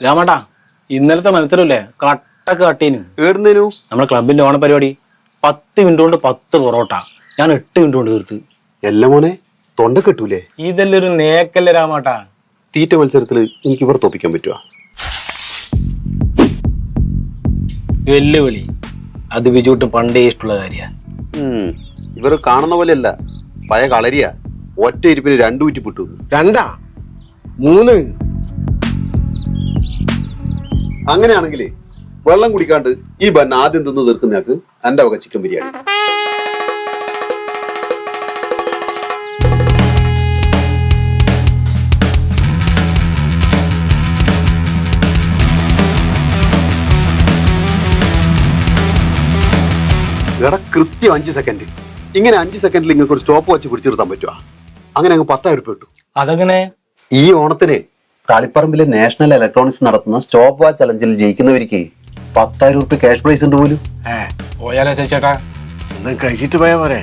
രാമേട്ടാ ഇന്നലത്തെ മത്സരമില്ലേ കട്ടക്ക് കട്ടീന് ഏടുന്നേനു നമ്മുടെ ക്ലബിന്റെ ഓണപരിപാടി 10 മിനിറ്റ് കൊണ്ട് 10 പൊറോട്ട ഞാൻ 8 മിനിറ്റ് കൊണ്ട് തീർത്ത്. എല്ലാ മോനെ തൊണ്ട കെട്ടൂലേ? ഇതെല്ലാം ഒരു നേക്കല്ലേ രാമേട്ടാ. തീറ്റ മത്സരത്തില് എനിക്ക് ഇവർ തോപ്പിക്കാൻ പറ്റുക? വെല്ലുവിളി അത് ബിജുട്ടും പണ്ടേ ഇഷ്ടമുള്ള കാര്യ. ഇവർ കാണുന്ന പോലെയല്ല, പഴയ കളരിയ. ഒറ്റ ഇരിപ്പിന് 2 ഊറ്റി പിട്ടു. 2 3 അങ്ങനെയാണെങ്കിലേ വെള്ളം കുടിക്കാണ്ട് ഈ ബൻ ആദ്യം തിന്ന് തീർക്കുന്നയാൾക്ക് എന്റെ വക ചിക്കൻ ബിരിയാണി. എടാ കൃത്യം 5 സെക്കൻഡ്. ഇങ്ങനെ 5 സെക്കൻഡിൽ നിങ്ങൾക്ക് ഒരു സ്റ്റോപ്പ് വെച്ച് പിടിച്ചു നിർത്താൻ പറ്റുക? അങ്ങനെ അങ്ങ് 10,000 രൂപ കിട്ടും. അതെങ്ങനെ? ഈ ഓണത്തിന് തളിപ്പറമ്പിലെ നാഷണൽ ഇലക്ട്രോണിക്സ് നടത്തുന്ന സ്റ്റോപ്പ് വാച്ച് ചലഞ്ചിൽ ജയിക്കുന്നവർക്ക് 10,000 രൂപ ക്യാഷ് പ്രൈസ് ഉണ്ട് പോലും. പോയാലോ ചേട്ടാ? ഒന്നും കഴിച്ചിട്ട് പോയാ പോരെ?